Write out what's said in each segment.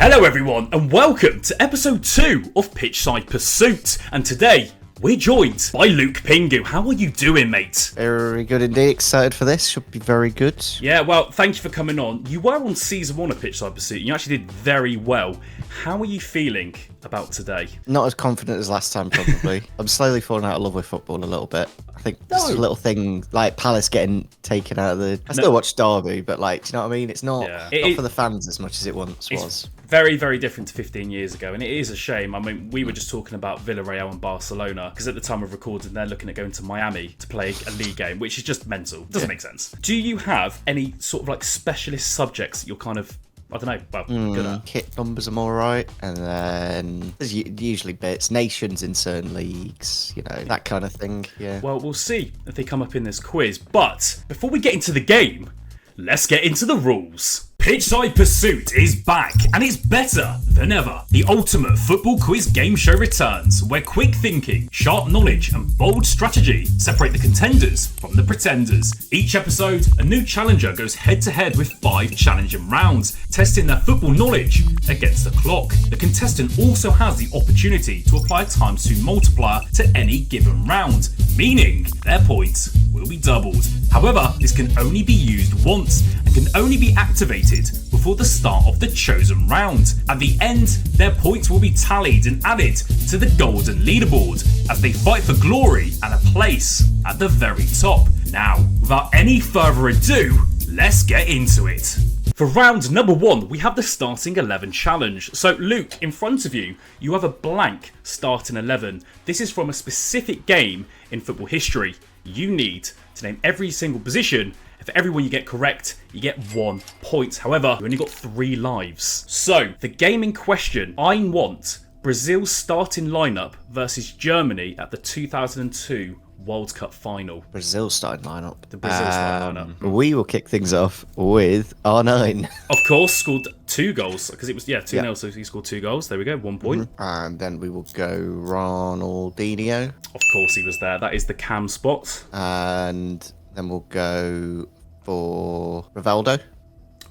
Hello everyone and welcome to episode 2 of Pitchside Pursuit, and today we're joined by Luke Pingu. How are you doing, mate? Very good indeed. Excited for this. Should be very good. Yeah, well, thank you for coming on. You were on season 1 of Pitchside Pursuit and you actually did very well. How are you feeling about today? Not as confident as last time, probably. I'm slowly falling out of love with football a little bit. I think this is a little thing like Palace getting taken out of the... I still watch Derby, but like, do you know what I mean? It's not, not for the fans as much as it once was. Very, very different to 15 years ago, and it is a shame. I mean, we were just talking about Villarreal and Barcelona, because at the time of recording, they're looking at going to Miami to play a league game, which is just mental. It doesn't make sense. Do you have any sort of like specialist subjects that you're kind of, I don't know, well, good at? Kit numbers I'm alright, and then there's usually bits, nations in certain leagues, you know, that kind of thing, yeah. Well, we'll see if they come up in this quiz, but before we get into the game, let's get into the rules. Pitchside Pursuit is back, and it's better than ever. The ultimate football quiz game show returns, where quick thinking, sharp knowledge, and bold strategy separate the contenders from the pretenders. Each episode, a new challenger goes head-to-head with 5 challenging rounds, testing their football knowledge against the clock. The contestant also has the opportunity to apply a ×2 multiplier to any given round, meaning their points will be doubled. However, this can only be used once and can only be activated before the start of the chosen round. At the end, their points will be tallied and added to the golden leaderboard as they fight for glory and a place at the very top. Now, without any further ado, let's get into it. For round number 1, we have the starting 11 challenge. So Luke, in front of you, you have a blank starting 11. This is from a specific game in football history. You need to name every single position. For every one you get correct, you get 1 point. However, you only got 3 lives. So, the game in question, I want Brazil's starting lineup versus Germany at the 2002 World Cup final. Brazil starting lineup. The Brazil starting lineup. We will kick things off with R9. Of course, scored 2 goals, because it was, 2-0, so he scored 2 goals. There we go, 1 point. And then we will go Ronaldinho. Of course he was there. That is the cam spot. And then we'll go for Rivaldo.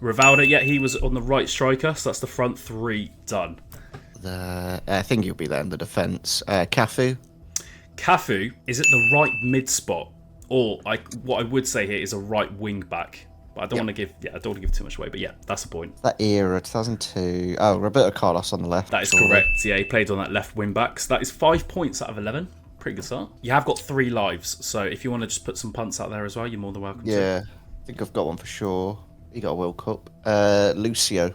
Rivaldo, yeah, he was on the right striker, so that's the front 3 done. I think he'll be there in the defence. Cafu. Cafu is at the right mid spot, or what I would say here is a right wing back. But I don't want to give too much away. But yeah, that's the point. That era, 2002. Oh, Roberto Carlos on the left. That is correct. Yeah, he played on that left wing back. So that is 5 points out of 11. Pretty good start. You have got 3 lives, so if you want to just put some punts out there as well, you're more than welcome to. Yeah, I think I've got one for sure. He got a World Cup. Lucio.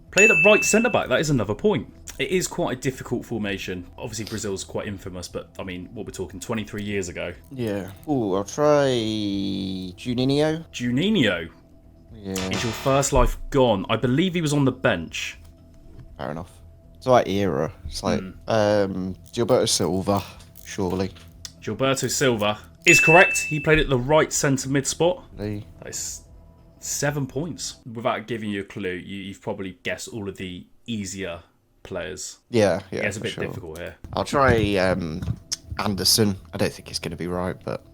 Played at right centre back. That is another point. It is quite a difficult formation. Obviously, Brazil's quite infamous, but I mean, what we're talking 23 years ago. Yeah. Ooh, I'll try Juninho. Yeah. Is your first life gone? I believe he was on the bench. Fair enough. It's the right era. It's like Gilberto Silva, surely. Gilberto Silva is correct. He played at the right centre mid spot. That is 7 points. Without giving you a clue, you've probably guessed all of the easier players. Yeah. It's a bit difficult here. I'll try Anderson. I don't think it's going to be right, but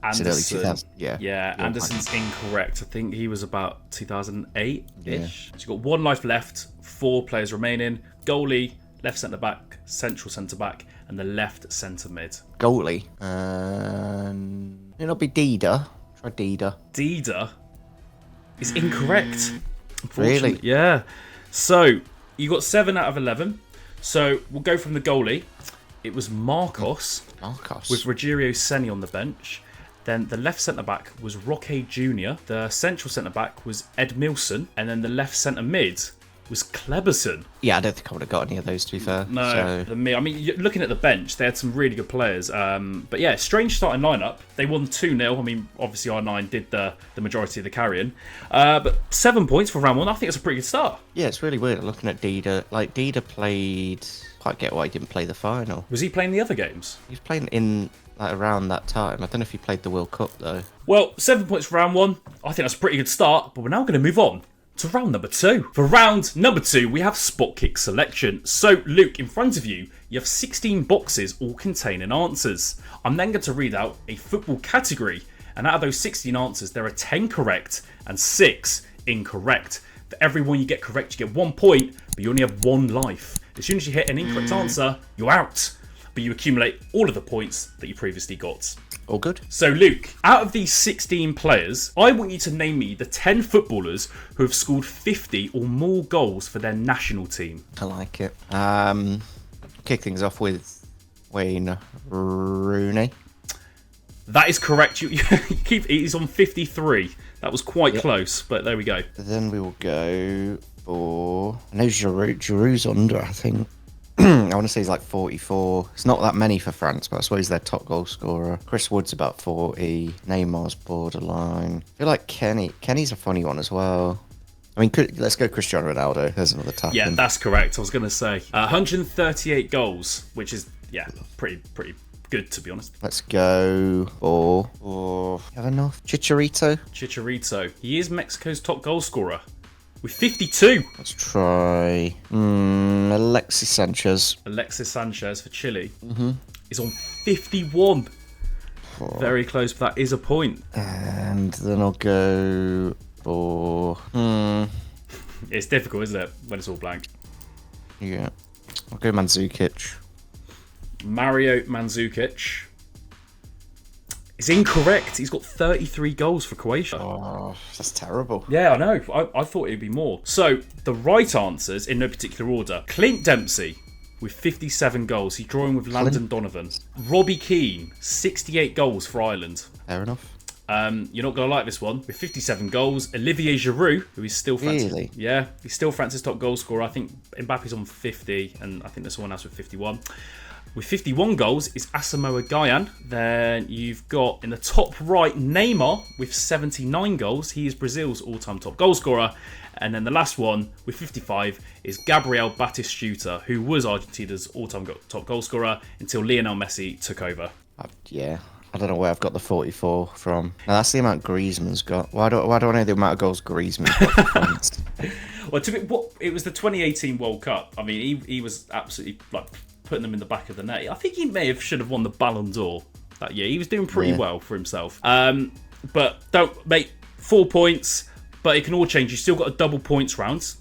Anderson. Yeah, Anderson's incorrect. I think he was about 2008-ish. Yeah. So you've got 1 life left, 4 players remaining. Goalie, left centre back, central centre back, and the left centre mid. Goalie. It'll be Dida. Try Dida. Dida is incorrect. Really? Yeah. So you got 7 out of 11. So we'll go from the goalie. It was Marcos. With Rogério Ceni on the bench. Then the left centre-back was Roque Jr. The central centre-back was Edmilson. And then the left centre-mid was Kleberson. Yeah, I don't think I would have got any of those, to be fair. No, I mean, looking at the bench, they had some really good players. But yeah, strange starting lineup. They won 2-0. I mean, obviously R9 did the majority of the carrying. But 7 points for round 1. I think it's a pretty good start. Yeah, it's really weird looking at Dida. Like, Dida played... Quite get why he didn't play the final. Was he playing the other games? He was playing in around that time. I don't know if he played the World Cup though. Well, 7 points for round 1. I think that's a pretty good start, but we're now going to move on to round number 2. For round number 2, we have Spotkick selection. So, Luke, in front of you, you have 16 boxes all containing answers. I'm then going to read out a football category, and out of those 16 answers, there are 10 correct and 6 incorrect. For every one you get correct, you get 1 point, but you only have 1 life. As soon as you hit an incorrect answer, you're out. But you accumulate all of the points that you previously got. All good. So, Luke, out of these 16 players, I want you to name me the 10 footballers who have scored 50 or more goals for their national team. I like it. Kick things off with Wayne Rooney. That is correct. He's on 53. That was quite close, but there we go. Then we will go for... I know Giroud's under, I think. I want to say he's like 44. It's not that many for France, but I suppose he's their top goal scorer. Chris Wood's about 40. Neymar's borderline. I feel like Kenny's a funny one as well. I mean, let's go Cristiano Ronaldo. There's another tap. Yeah, that's correct. I was going to say 138 goals, which is, pretty good, to be honest. Let's go for... Have enough? Chicharito. He is Mexico's top goal scorer with 52. Let's try Alexis Sanchez. Alexis Sanchez for Chile is on 51. Very close, but that is a point. And then I'll go for... It's difficult, isn't it, when it's all blank? Yeah. I'll go Mandzukic. Mario Mandzukic is incorrect. He's got 33 goals for Croatia. Oh, that's terrible. Yeah, I know. I thought it'd be more. So, the right answers, in no particular order. Clint Dempsey with 57 goals. He's drawing with Landon Donovan. Robbie Keane, 68 goals for Ireland. Fair enough. You're not going to like this one. With 57 goals, Olivier Giroud, who is still France's... Really? Yeah, he's still France's top goal scorer. I think Mbappe's on 50, and I think there's someone else with 51. With 51 goals is Asamoah Gyan. Then you've got in the top right Neymar with 79 goals. He is Brazil's all-time top goal scorer. And then the last one with 55 is Gabriel Batistuta, who was Argentina's all-time top goal scorer until Lionel Messi took over. I don't know where I've got the 44 from. Now, that's the amount Griezmann's got. Why do I know the amount of goals Griezmann's got for France? Well, it was the 2018 World Cup. I mean, he was absolutely putting them in the back of the net. I think he should have won the Ballon d'Or that year. He was doing pretty well for himself. But don't make 4 points, but it can all change. You've still got a double points round.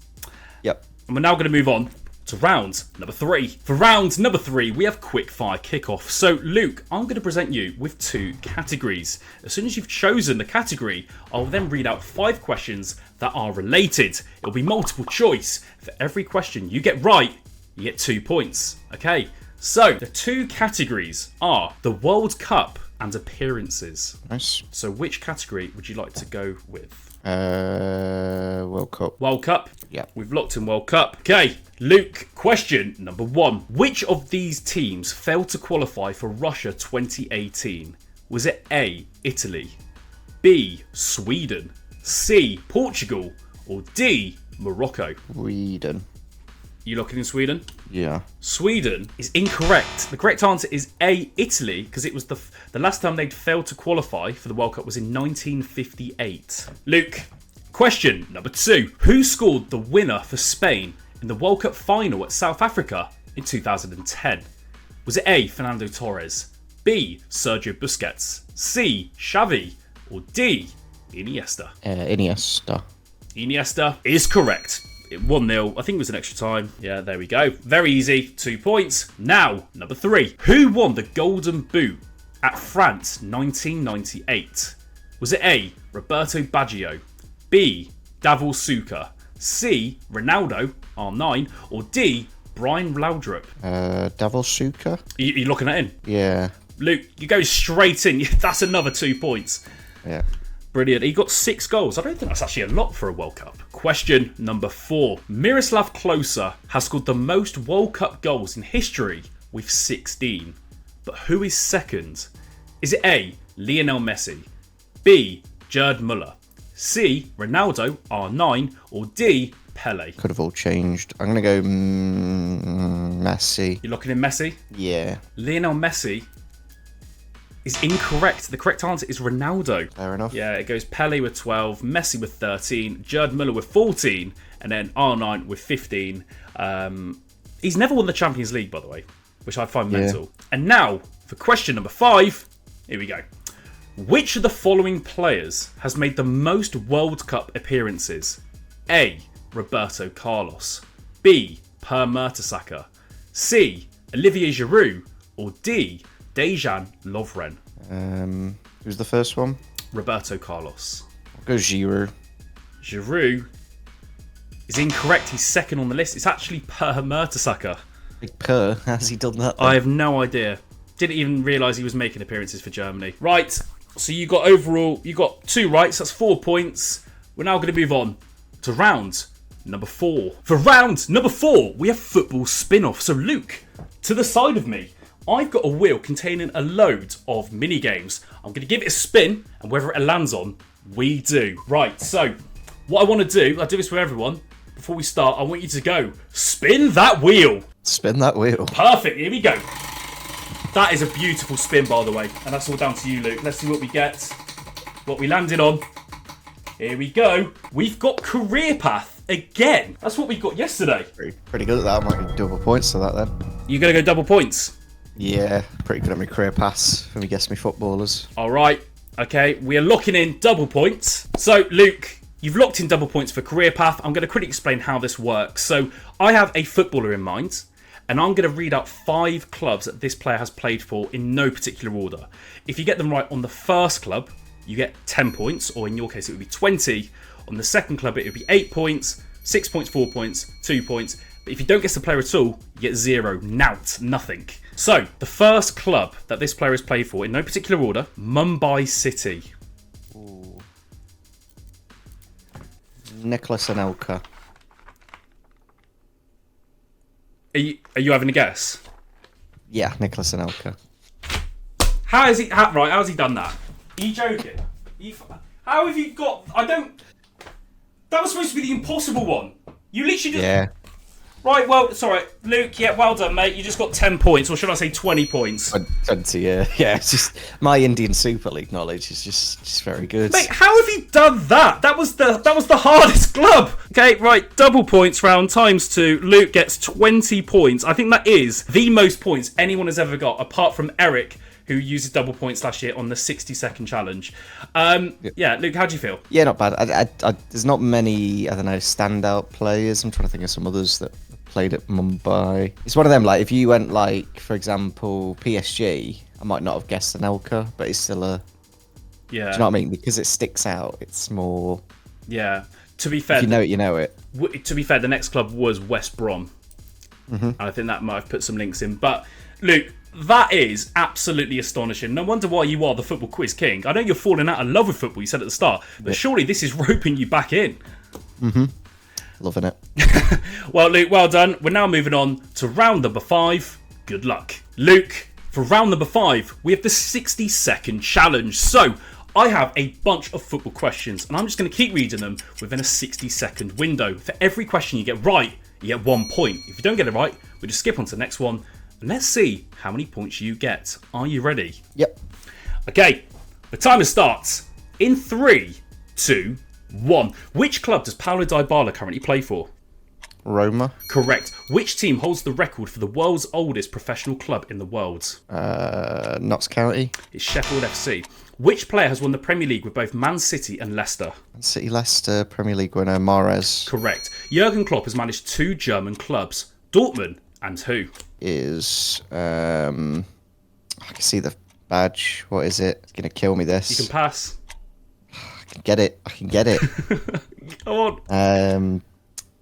Yep. And we're now going to move on to round number 3. For round number 3, we have Quickfire Kickoff. So, Luke, I'm going to present you with 2 categories. As soon as you've chosen the category, I'll then read out 5 questions that are related. It'll be multiple choice. For every question you get right, you get 2 points. Okay, so the 2 categories are the World Cup and appearances. Nice. So which category would you like to go with? World Cup. World Cup? Yeah. We've locked in World Cup. Okay, Luke, question number 1. Which of these teams failed to qualify for Russia 2018? Was it A, Italy, B, Sweden, C, Portugal, or D, Morocco? Sweden. You looking in Sweden? Yeah. Sweden is incorrect. The correct answer is A, Italy, because it was the last time they'd failed to qualify for the World Cup was in 1958. Luke, question number 2. Who scored the winner for Spain in the World Cup final at South Africa in 2010? Was it A, Fernando Torres, B, Sergio Busquets, C, Xavi, or D, Iniesta? Iniesta is correct. 1-0. I think it was an extra time. Yeah, there we go. Very easy. 2 points. Now, number 3. Who won the Golden Boot at France 1998? Was it A, Roberto Baggio, B, Davor Suker, C, Ronaldo, R9, or D, Brian Laudrup? Davor Suker? You looking at him? Yeah. Luke, you go straight in. That's another 2 points. Yeah. Brilliant. He got 6 goals. I don't think that's actually a lot for a World Cup. Question number 4. Miroslav Klose has scored the most World Cup goals in history with 16. But who is second? Is it A, Lionel Messi, B, Gerd Müller, C, Ronaldo, R9, or D, Pele? Could have all changed. I'm going to go Messi. You're looking in Messi? Yeah. Lionel Messi is incorrect. The correct answer is Ronaldo. Fair enough. Yeah, it goes Pele with 12, Messi with 13, Gerd Müller with 14, and then R9 with 15. He's never won the Champions League, by the way, which I find mental. And now, for question number 5, here we go. Which of the following players has made the most World Cup appearances? A, Roberto Carlos, B. Per Mertesacker, C. Olivier Giroud, or D. Dejan Lovren? Who's the first one? Roberto Carlos. I'll go Giroud. Giroud is incorrect. He's second on the list. It's actually Per Mertesacker. Big Per, how's he done that then? I have no idea. Didn't even realise he was making appearances for Germany. Right, so you got 2 rights. That's 4 points. We're now going to move on to round number 4. For round number 4, we have football spin-off. So Luke, to the side of me, I've got a wheel containing a load of mini games. I'm going to give it a spin, and whether it lands on, we do. Right, so what I want to do, I'll do this with everyone. Before we start, I want you to go spin that wheel. Spin that wheel. Perfect, here we go. That is a beautiful spin, by the way. And that's all down to you, Luke. Let's see what we get. What we landed on. Here we go. We've got Career Path again. That's what we got yesterday. Pretty good at that. I might get double points to that then. You're going to go double points? Yeah, pretty good at my career pass when we guess me footballers. All right. Okay, we are locking in double points. So, Luke, you've locked in double points for Career Path. I'm going to quickly explain how this works. So, I have a footballer in mind, and I'm going to read out 5 clubs that this player has played for in no particular order. If you get them right on the first club, you get 10 points, or in your case, it would be 20. On the second club, it would be 8 points, 6 points, 4 points, 2 points. But if you don't guess the player at all, you get 0, nout, nothing. So, the first club that this player has played for in no particular order, Mumbai City. Ooh. Nicholas Anelka. Are you having a guess? Yeah, Nicholas Anelka. How has he done that? Are you joking? How have you got... That was supposed to be the impossible one. You literally just... Yeah. Right, well, sorry, Luke, yeah, well done, mate. You just got 10 points, or should I say 20 points? 20, yeah. Yeah, it's just... My Indian Super League knowledge is just very good. Mate, how have you done that? That was the hardest club. Okay, right, double points round times 2. Luke gets 20 points. I think that is the most points anyone has ever got, apart from Eric, who uses double points last year on the 60-second challenge. Yeah, Luke, how do you feel? Yeah, not bad. There's not many, I don't know, standout players. I'm trying to think of some others that played at Mumbai. It's one of them, like, if you went, like, for example, PSG, I might not have guessed Anelka, but it's still a... Yeah. Do you know what I mean? Because it sticks out, it's more... Yeah. To be fair... If you know it, you know it. To be fair, the next club was West Brom. Mm-hmm. And I think that might have put some links in. But, Luke... That is absolutely astonishing. No wonder why you are the football quiz king. I know you're falling out of love with football, you said at the start, but surely this is roping you back in. Mm-hmm. Loving it. Well, Luke, well done. We're now moving on to round number 5. Good luck. Luke, for round number 5, we have the 60-second challenge. So, I have a bunch of football questions, and I'm just going to keep reading them within a 60-second window. For every question you get right, you get 1 point. If you don't get it right, we just skip on to the next one. Let's see how many points you get. Are you ready? Yep. Okay, the timer starts in 3, 2, 1. Which club does Paulo Dybala currently play for? Roma. Correct. Which team holds the record for the world's oldest professional club in the world? Notts County. It's Sheffield FC. Which player has won the Premier League with both Man City and Leicester? Man City, Leicester, Premier League winner, Mahrez. Correct. Jurgen Klopp has managed 2 German clubs, Dortmund and who? Is I can see the badge. What is it? It's gonna kill me. This. You can pass. I can get it. Come on.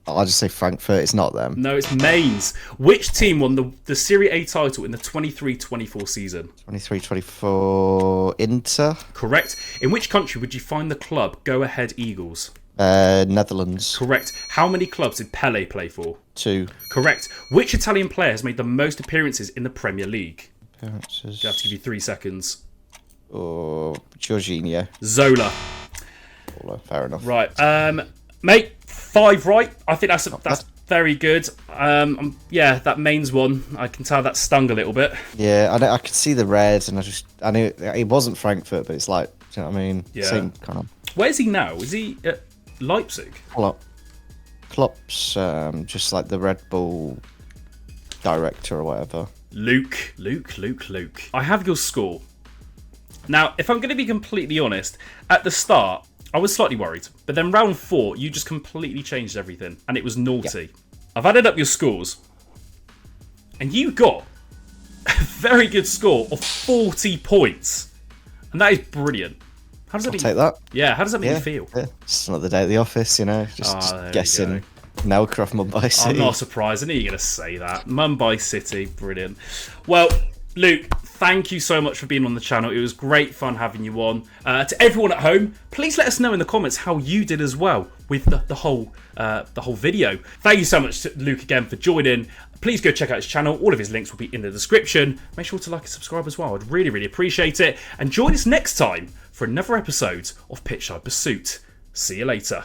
I'll just say Frankfurt. It's not them. No, it's Mainz. Which team won the Serie A title in the 23-24 season? 23-24 Inter. Correct. In which country would you find the club Go Ahead Eagles? Netherlands. Correct. How many clubs did Pele play for? 2. Correct. Which Italian player has made the most appearances in the Premier League? Appearances. I have to give you 3 seconds. Oh, Jorginho. Zola. Fair enough. Right. Mate, 5 right. I think that's very good. Yeah, that Mainz one, I can tell that stung a little bit. Yeah, I could see the red, and I knew it wasn't Frankfurt, but it's like, do you know what I mean? Yeah. Same kind of. Where's he now? Is he at Leipzig? Klopp's just like the Red Bull director or whatever. Luke. I have your score. Now, if I'm going to be completely honest, at the start, I was slightly worried. But then round 4, you just completely changed everything. And it was naughty. I've added up your scores. And you got a very good score of 40 points. And that is brilliant. How does that take that. Yeah, how does that make you feel? Yeah. Just another day at the office, just guessing Melka off Mumbai City. I'm not surprised. I knew you were going to say that. Mumbai City, brilliant. Well, Luke, thank you so much for being on the channel. It was great fun having you on. To everyone at home, please let us know in the comments how you did as well with the whole video. Thank you so much to Luke again for joining. Please go check out his channel. All of his links will be in the description. Make sure to like and subscribe as well. I'd really, really appreciate it. And join us next time for another episode of Pitchside Pursuit. See you later.